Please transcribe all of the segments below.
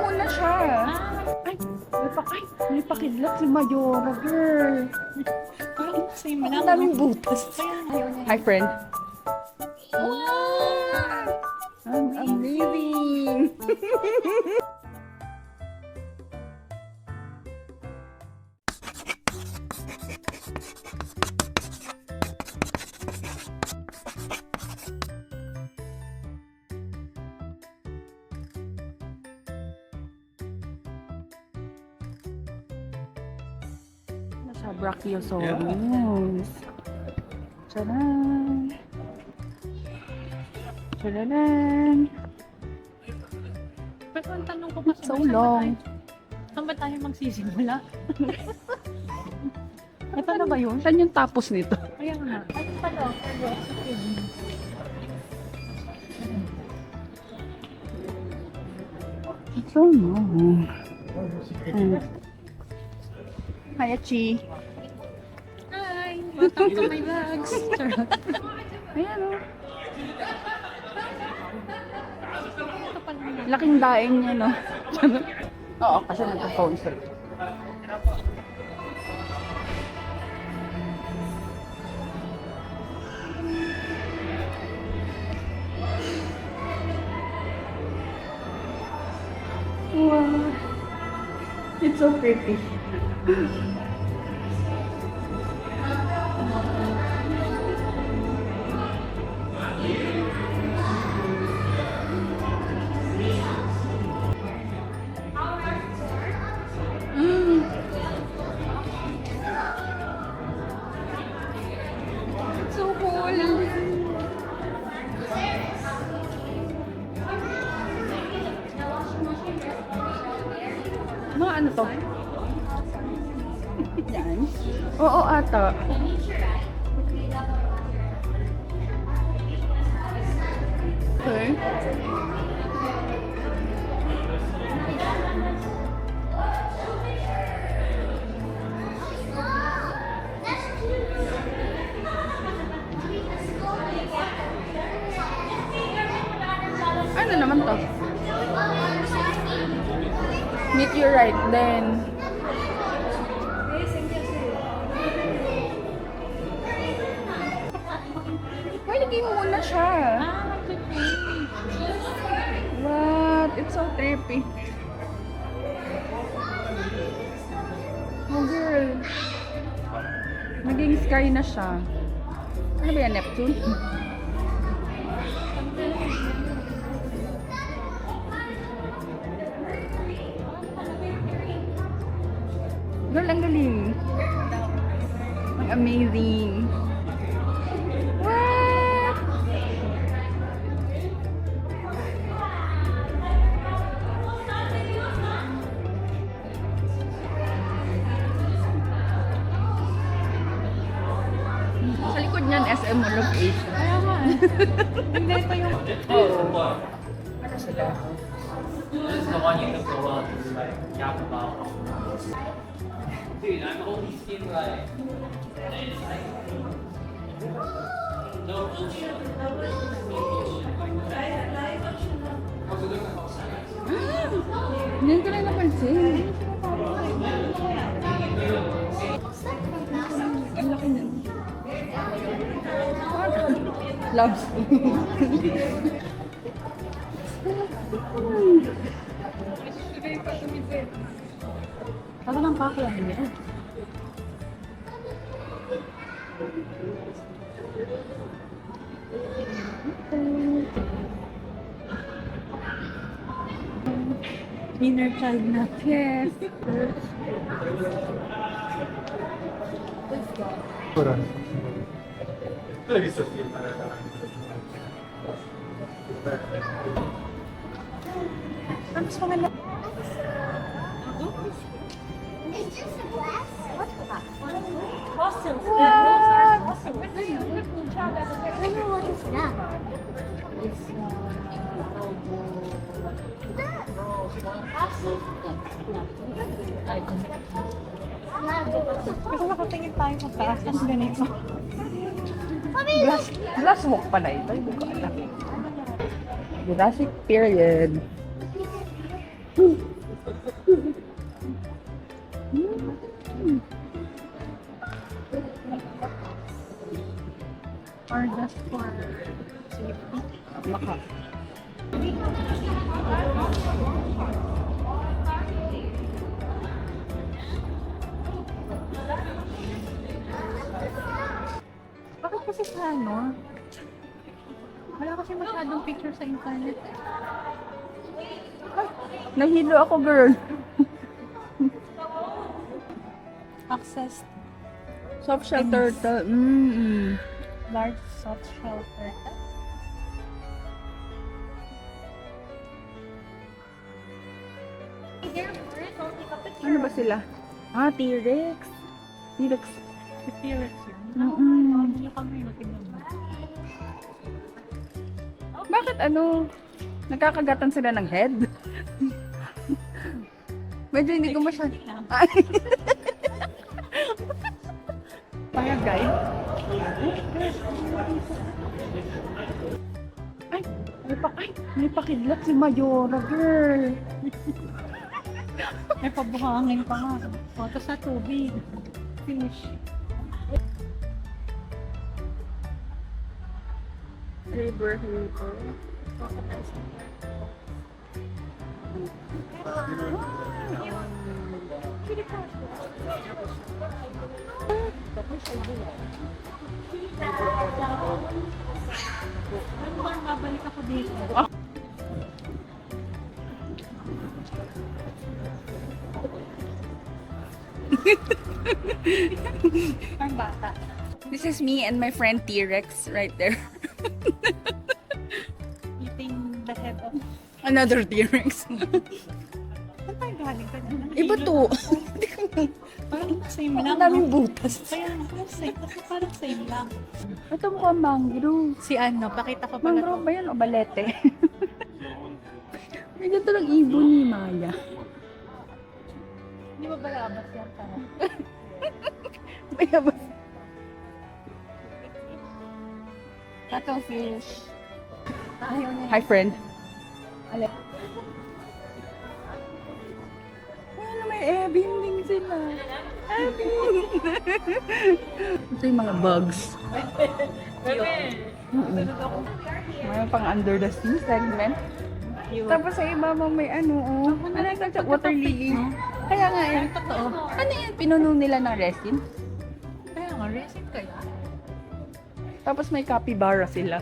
muna siya. Ay, may pakidlat si Mayora, girl. Same Ang lang. daming butas. Hi, friend. Wow! Ang amazing! Nasa Brachiosaurus. Tcharan! Tcharan! Pero ang tanong ko kasi, So long. saan ba tayo magsisimula? Ito na ba yun? Saan yung tapos nito? Kaya nga. Ano pala? So long. Hi, Achi. Hi! Welcome to my vlogs! Charot. Ayan o. Ito pala na. Laking daing niya, no? Oo, kasi nagpa-phone sila. Wow. It's so pretty. So cool. Mga ano to? Yan. Oo ata. Okay. Ano naman to? Meteorite then. Why lagay mo muna siya? What? It's so trippy. Oh girl. Naging sky na siya. Ano ba yan? Neptune? Girl, ang galing. Ang amazing. What? Sa likod niyan, SM Mall of Asia. Kaya nga. Hindi ito yung... Oo. Ano sila? This is the one you can go out to like yap about. Dude, I'm only skin like. No bullshit. Hindi ko lang napansin. Ang laki niyan. Loves. Ako ng kakla niya. Inner child na. Yes. Ang mas maganda. It's just a glass. What's that? Fossil. I don't know what is that. Kasi nakatingin tayo sa taas ng ganito. Glass walk pala ito. Hindi ko alam. Jurassic period. Or just for safety. Baka. Bakit kasi sa ano? Wala kasi masyadong picture sa internet. Ay, nahilo ako, girl. Access soft shell turtle. Large soft shell turtle. Ano ba sila? Ah, T-Rex. T-Rex. T-Rex yun. Mm-mm. Kami matignan mo. Bakit ano? Nagkakagatan sila ng head? Medyo hindi ko masyado. Ay. Paya, guys. May pakidlat si Mayora, girl. May pabuhangin pa nga. Foto sa tubig. Fish. River. Ano ba, babalik ako dito? Ang bata. This is me and my friend T-Rex right there. Eating the head of... Another T-Rex. Saan tayo galing ka dyan? Iba to. Parang same Ang lang. daming no? butas. Kaya parang same. Kasi parang same lang. Ito mukhang mangrove. Si ano, pakita ko pala Mangrove to. ba yan o balete? May ganito lang ibon ni Maya. Hindi ba balabas yan? Kaya ba? Cuttlefish. Ayaw na Hi, friend. Ale. Ano, may ebinding sila. Ebinding. Ito yung mga bugs. Mayroon pang under the sea segment. Tapos sa ibabaw may ano, oh. Ano yung water lily? Kaya nga eh. Totoo. Ano yan? Pinuno nila ng resin? Kaya nga, resin kaya. Tapos may capybara sila.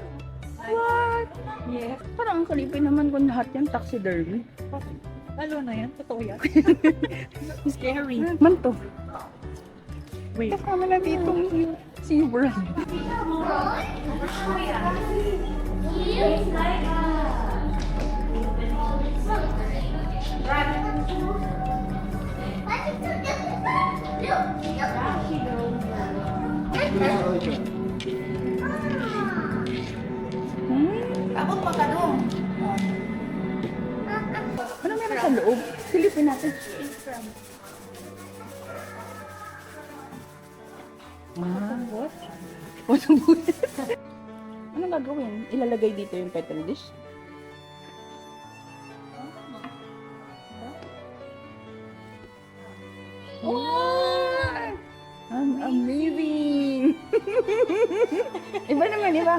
What? Yes. Parang ang kalipin naman kung lahat yan taxidermy. Lalo na yan, totoo yan. Scary. Man to. Wait. Kasama na ditong SeaWorld. Ako makadong. Ano meron sa loob? Silipin natin. What? What's ang buhay? Anong gagawin? Ilalagay dito yung petri dish? Wow! Ang amazing! Iba naman, iba.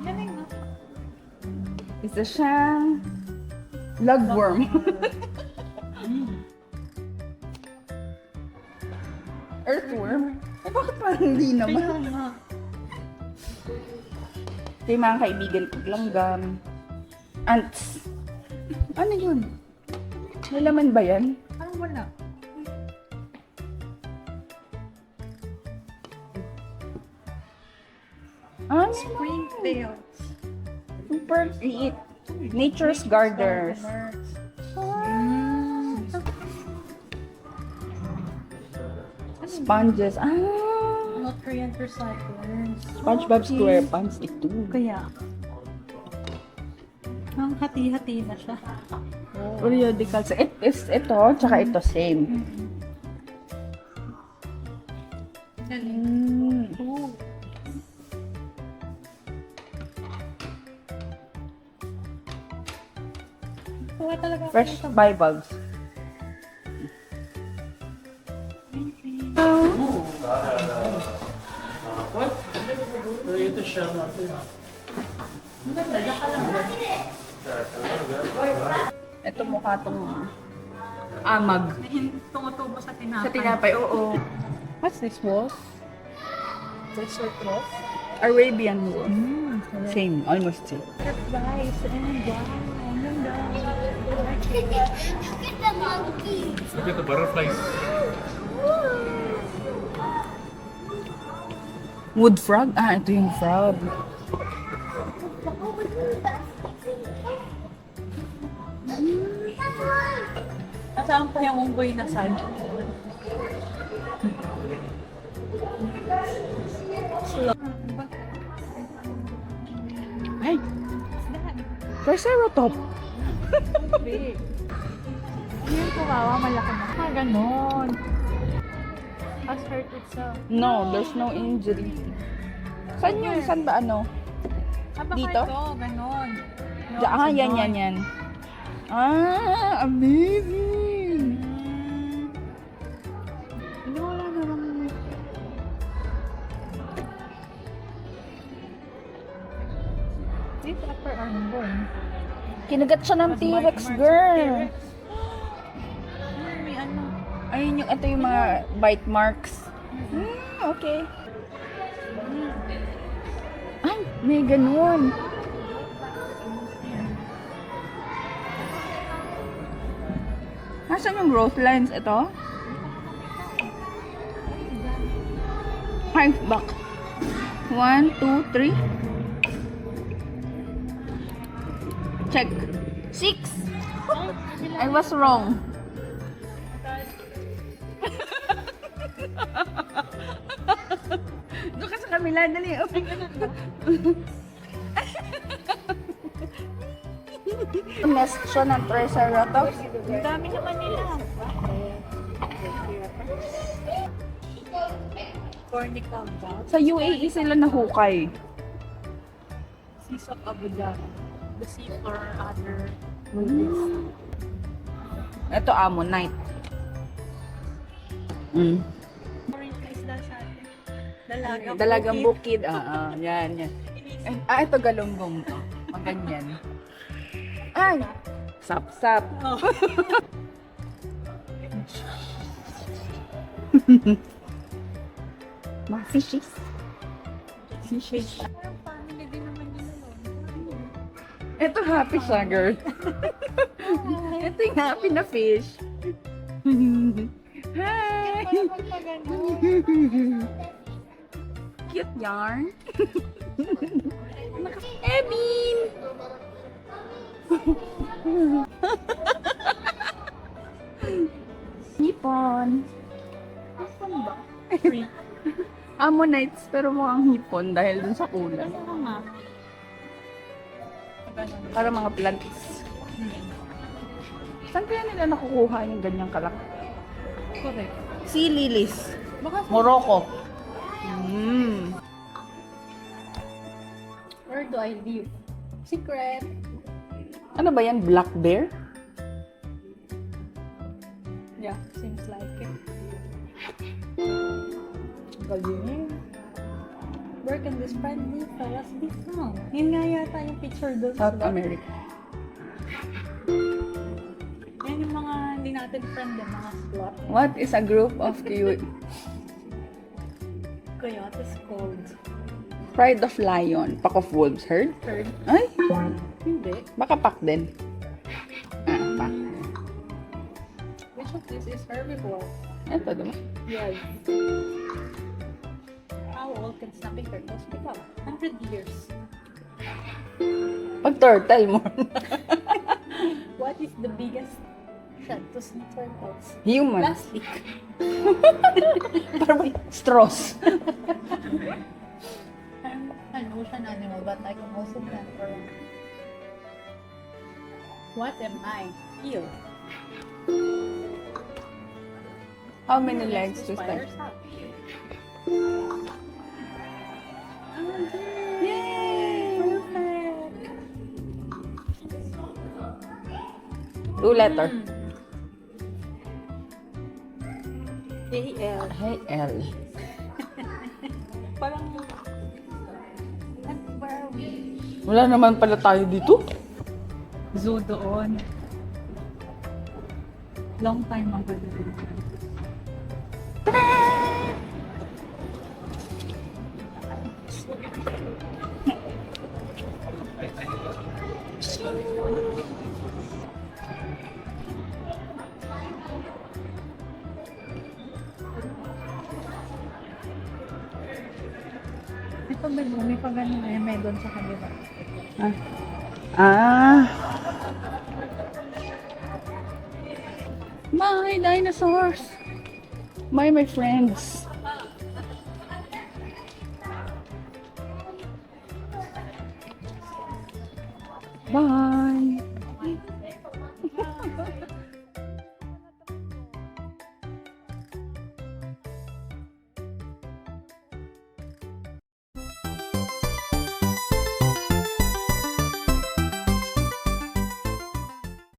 Galing na. Isa siyang lugworm. Earthworm? Eh, bakit parang hindi naman? Kaya nga. Ito yung mga kaibigan ko, langgam. Ants. Ano yun? May laman ba yan? Parang wala. Ano? Springtail. Super liit. Nature's Gardeners. Sponges. Nutrient recyclers. SpongeBob SquarePants. Ito. Kaya. Ang hati-hati na siya. Periodical. Ito, tsaka ito, same. Galing. Mm. Oh. Kuha talaga ako Fresh nito. bivalves. What? Ito siya natin. Ito mukha tong amag. Tumutubo sa tinapay. Sa tinapay, oo. What's this was? Desert roll. Arabian wool. Same, almost same. Rice. And wow. Ang ganda. Look at the monkey. Look at the butterflies. Wood frog? Ah, ito yung frog. Nasaan pa yung unggoy na sad? Ay! Triceratop! Big. Yung kumawa, malaki na. Ah, ganon. Has hurt itself. No, there's no injury. Saan yun? Saan ba ano? Ah, baka Dito? ito, ganon. No, Ah, it's yan, ganon. yan, yan. Ah, amazing! Hindi, wala namang... This upper arm bone. Kinagat siya ng Mas T-Rex, bite marks girl. of T-Rex. May ano. Ayun yung, ito yung mga bite marks. Okay. Ay, may ganun. Nasaan yung growth lines? Ito? Five back. 1, 2, 3. Check. 6. I was wrong. Doon ka sa kamila, dali. Nest siya ng Triceratops. Ang dami naman nila. Cornical bat. Sa UAE sila nahukay. Seas of Abu Dhabi. The sea for other movies. Ito ammonite. Mm. Orange na isda sa atin. Dalagang, Dalagang bukid. bukid. Yan, yan. Ito galunggong to. Maganyan. Ay! Sap-sap. Oh. Mga fishes. Fishes. Parang family din naman yun. Ito happy siya, girl. Ito yung happy na fish. Hi! Cute yarn. Emin! Hipon. Asan ba? Ammonites, pero mukhang hipon dahil dun sa kulay. Ano nga? Ganun. Para mga plants. Saan kaya nila nakukuha yung ganyang kalak? Correct. Sea lilies. Baka sa... Morocco. Where do I live? Secret. Ano ba yan? Black bear? Yeah, seems like it. Galing. Where can this friendly fellas be found? Yun nga yata yung picture doon. South diba? America. Yan yung mga hindi natin friend, yung mga slot. What is a group of Coyotes called Pride of Lion, Pack of Wolves, herd? herd. Ay, Hindi. baka pack din. Ah, pack. Which of this is herbivore? Ito, diba? Yes. How old can snapping turtles become? 100 years. Pag turtle mo. What is the biggest shot to sea turtles? Human. Plastic. Parang straws. I'm an ocean animal, but I can also plant around. What am I? Eel. How many legs to Spiders stand? have? Yay! Perfect. Two letter. AL. Hey, L. Parang... Where are we? Wala naman pala tayo dito. Zoo doon. Long time ago doon. Ito may pag ano na may doon sa kanila. My dinosaurs. My friends. Bye.